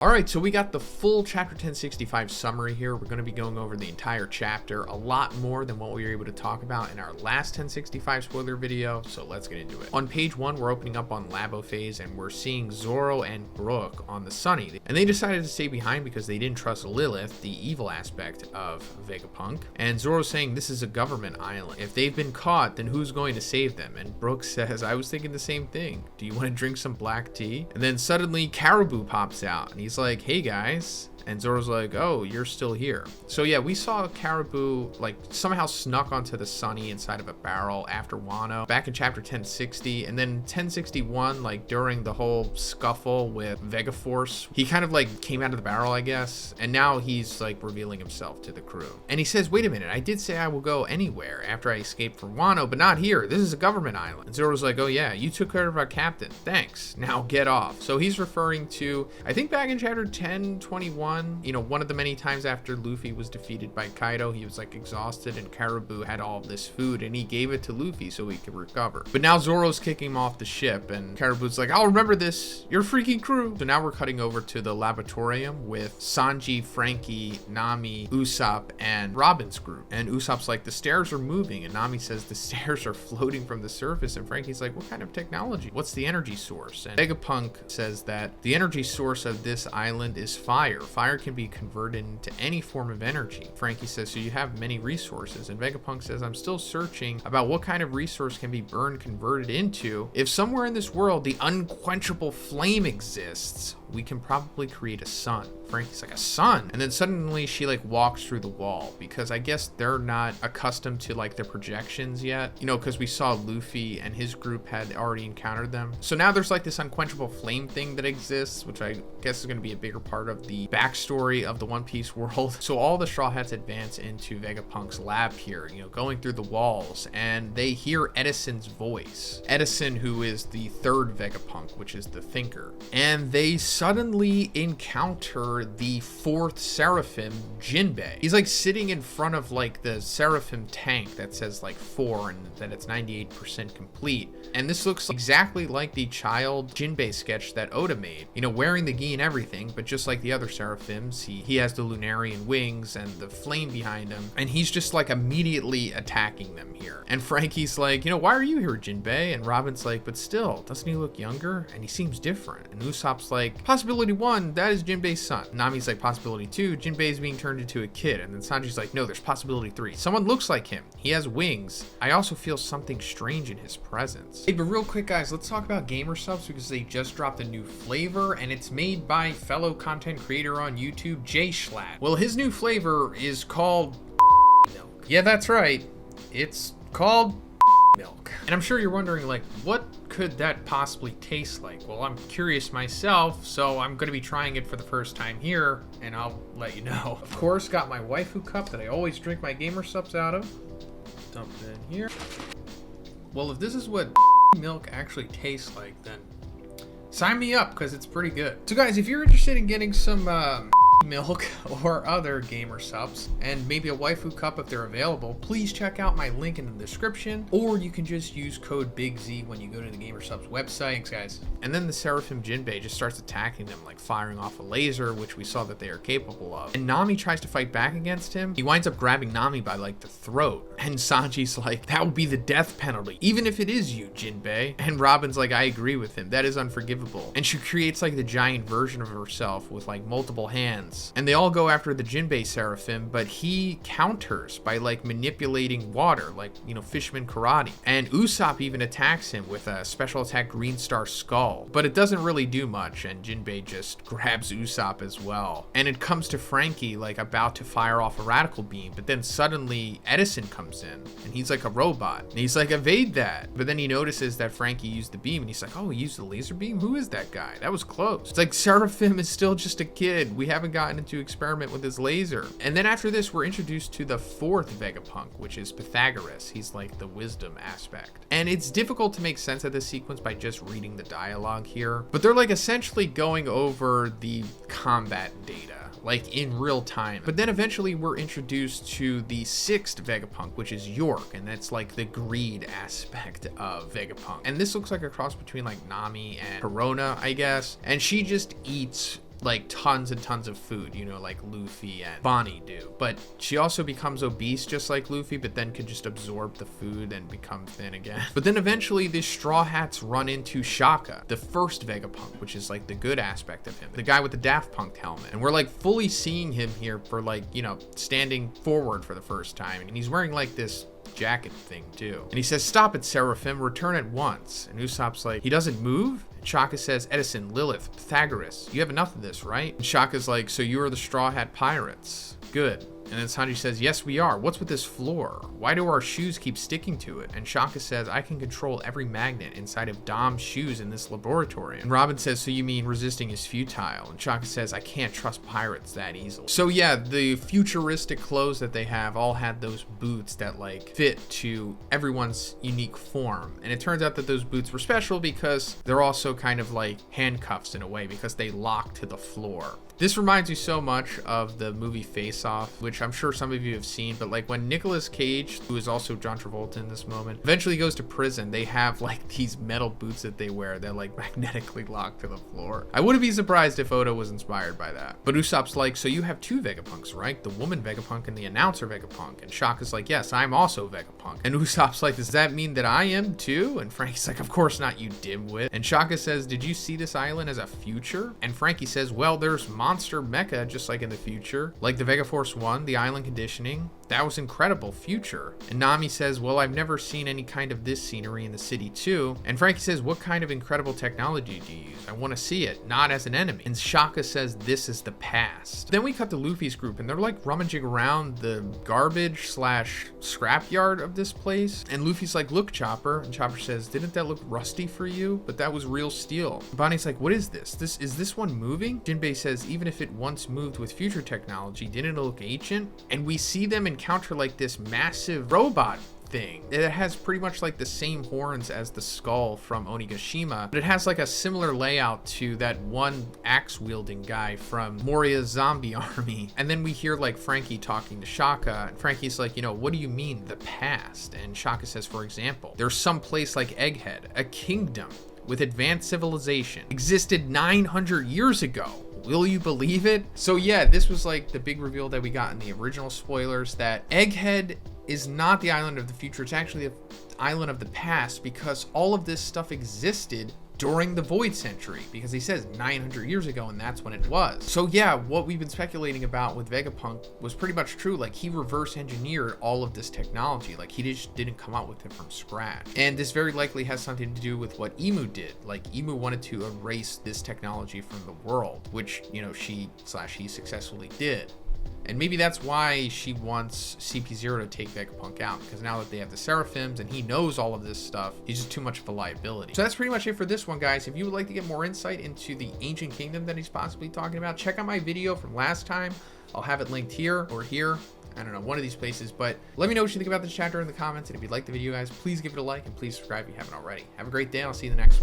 Alright, so we got the full Chapter 1065 summary here. We're going to be going over the entire chapter, a lot more than what we were able to talk about in our last 1065 spoiler video, so let's get into it. On page 1, we're opening up on Labo phase, and we're seeing Zoro and Brook on the Sunny. And they decided to stay behind because they didn't trust Lilith, the evil aspect of Vegapunk. And Zoro's saying this is a government island. If they've been caught, then who's going to save them? And Brook says, I was thinking the same thing. Do you want to drink some black tea? And then suddenly Caribou pops out, and he's like, hey guys. And Zoro's like, oh, you're still here. So yeah, we saw Caribou like somehow snuck onto the Sunny inside of a barrel after Wano back in chapter 1060. And then 1061, like during the whole scuffle with Vegaforce, he kind of like came out of the barrel, I guess. And now he's like revealing himself to the crew. And he says, wait a minute, I did say I will go anywhere after I escaped from Wano, but not here. This is a government island. And Zoro's like, oh yeah, you took care of our captain. Thanks. Now get off. So he's referring to, I think back in chapter 1021, you know, one of the many times after Luffy was defeated by Kaido, he was like exhausted and Caribou had all of this food and he gave it to Luffy so he could recover. But now Zoro's kicking him off the ship and Caribou's like, I'll remember this, your freaking crew. So now we're cutting over to the laboratorium with Sanji, Frankie, Nami, Usopp, and Robin's group. And Usopp's like, the stairs are moving, and Nami says the stairs are floating from the surface, and Frankie's like, what kind of technology? What's the energy source? And Vegapunk says that the energy source of this island is fire. Fire can be converted into any form of energy. Frankie says, so you have many resources. And Vegapunk says, I'm still searching about what kind of resource can be burned, converted into. If somewhere in this world the unquenchable flame exists, we can probably create a sun. Frankie's like, a sun? And then suddenly she like walks through the wall because I guess they're not accustomed to like the projections yet, you know, because we saw Luffy and his group had already encountered them. So now there's like this unquenchable flame thing that exists, which I guess is going to be a bigger part of the backstory of the One Piece world. So all the Straw Hats advance into Vegapunk's lab here, you know, going through the walls, and they hear Edison's voice. Edison, who is the third Vegapunk, which is the thinker. And they suddenly encounter the fourth seraphim, Jinbe. He's like sitting in front of like the seraphim tank that says like 4 and that it's 98% complete. And this looks exactly like the child Jinbe sketch that Oda made, you know, wearing the gi and everything, but just like the other seraphims, he has the Lunarian wings and the flame behind him, and he's just like immediately attacking them here. And Frankie's like, you know, why are you here, Jinbe? And Robin's like, but still, doesn't he look younger? And he seems different. And Usopp's like, possibility 1, that is Jinbe's son. Nami's like, possibility 2, Jinbe's being turned into a kid. And then Sanji's like, no, there's possibility 3. Someone looks like him. He has wings. I also feel something strange in his presence. Hey, but real quick, guys, let's talk about Gamer Subs because they just dropped a new flavor and it's made by fellow content creator on YouTube, Jay Schlatt. Well, his new flavor is called milk. Yeah, that's right. It's called milk. And I'm sure you're wondering, like, what could that possibly taste like? Well, I'm curious myself, so I'm going to be trying it for the first time here, and I'll let you know. Of course, got my waifu cup that I always drink my Gamer Subs out of. Dump it in here. Well, if this is what milk actually tastes like, then sign me up, because it's pretty good. So guys, if you're interested in getting some milk or other Gamer Subs and maybe a waifu cup if they're available, please check out my link in the description, or you can just use code BIGZ when you go to the Gamer Subs website. Thanks, guys. And then the Seraphim Jinbe just starts attacking them, like firing off a laser, which we saw that they are capable of. And Nami tries to fight back against him. He winds up grabbing Nami by like the throat, and Sanji's like, that would be the death penalty, even if it is you, Jinbe. And Robin's like, I agree with him, that is unforgivable. And she creates like the giant version of herself with like multiple hands. And they all go after the Jinbe Seraphim, but he counters by like manipulating water, like, you know, Fishman karate. And Usopp even attacks him with a special attack Green Star Skull, but it doesn't really do much, and Jinbe just grabs Usopp as well. And it comes to Frankie like about to fire off a radical beam, but then suddenly Edison comes in and he's like a robot. And he's like, evade that. But then he notices that Frankie used the beam and he's like, oh, he used the laser beam? Who is that guy? That was close. It's like Seraphim is still just a kid. We haven't gotten into experiment with his laser. And then after this, we're introduced to the fourth Vegapunk, which is Pythagoras. He's like the wisdom aspect. And it's difficult to make sense of this sequence by just reading the dialogue here, but they're like essentially going over the combat data like in real time. But then eventually we're introduced to the sixth Vegapunk, which is York, and that's like the greed aspect of Vegapunk. And this looks like a cross between like Nami and Corona, I guess. And she just eats like tons and tons of food, you know, like Luffy and Bonnie do. But she also becomes obese just like Luffy, but then can just absorb the food and become thin again. But then eventually the Straw Hats run into Shaka, the first Vegapunk, which is like the good aspect of him, the guy with the Daft Punk helmet. And we're like fully seeing him here for like, you know, standing forward for the first time. And he's wearing like this jacket thing too. And he says, "Stop it, Seraphim, return at once." And Usopp's like, "He doesn't move?" And Shaka says, "Edison, Lilith, Pythagoras, you have enough of this, right?" And Shaka's like, "So you are the Straw Hat Pirates. Good." And then Sanji says, "Yes, we are. What's with this floor? Why do our shoes keep sticking to it?" And Shaka says, "I can control every magnet inside of Dom's shoes in this laboratory." And Robin says, "So you mean resisting is futile?" And Shaka says, "I can't trust pirates that easily." So yeah, the futuristic clothes that they have all had those boots that like fit to everyone's unique form. And it turns out that those boots were special because they're also kind of like handcuffs in a way, because they lock to the floor. This reminds you so much of the movie Face Off, which I'm sure some of you have seen, but like when Nicolas Cage, who is also John Travolta in this moment, eventually goes to prison, they have like these metal boots that they wear that like magnetically lock to the floor. I wouldn't be surprised if Oda was inspired by that. But Usopp's like, "So you have two Vegapunks, right? The woman Vegapunk and the announcer Vegapunk." And Shaka's like, "Yes, I'm also Vegapunk." And Usopp's like, "Does that mean that I am too?" And Frankie's like, "Of course not, you dimwit." And Shaka says, "Did you see this island as a future?" And Frankie says, "Well, there's monster mecha just like in the future, like the Vegaforce 1, the island conditioning. That was incredible future." And Nami says, "Well, I've never seen any kind of this scenery in the city too." And Frankie says, "What kind of incredible technology do you use? I want to see it, not as an enemy." And Shaka says, "This is the past." Then we cut to Luffy's group and they're like rummaging around the garbage slash scrapyard of this place. And Luffy's like, "Look, Chopper." And Chopper says, "Didn't that look rusty for you? But that was real steel." And Bonnie's like, "What is this? Is this one moving?" Jinbe says, "Even if it once moved with future technology, didn't it look ancient?" And we see them encounter like this massive robot thing. It has pretty much like the same horns as the skull from Onigashima, but it has like a similar layout to that one axe wielding guy from Moria's zombie army. And then we hear like Frankie talking to Shaka, and Frankie's like, "You know, what do you mean the past?" And Shaka says, "For example, there's some place like Egghead, a kingdom with advanced civilization, existed 900 years ago. Will you believe it?" So yeah, this was like the big reveal that we got in the original spoilers, that Egghead is not the island of the future. It's actually the island of the past, because all of this stuff existed during the Void Century, because he says 900 years ago, and that's when it was. So yeah, what we've been speculating about with Vegapunk was pretty much true. Like, he reverse engineered all of this technology. Like, he just didn't come out with it from scratch. And this very likely has something to do with what Emu did. Like, Emu wanted to erase this technology from the world, which, you know, she/he successfully did. And maybe that's why she wants CP0 to take Vegapunk out, because now that they have the Seraphims and he knows all of this stuff, he's just too much of a liability. So that's pretty much it for this one, guys. If you would like to get more insight into the ancient kingdom that he's possibly talking about, check out my video from last time. I'll have it linked here or here. I don't know, one of these places. But let me know what you think about this chapter in the comments. And if you like the video, guys, please give it a like and please subscribe if you haven't already. Have a great day. I'll see you in the next one.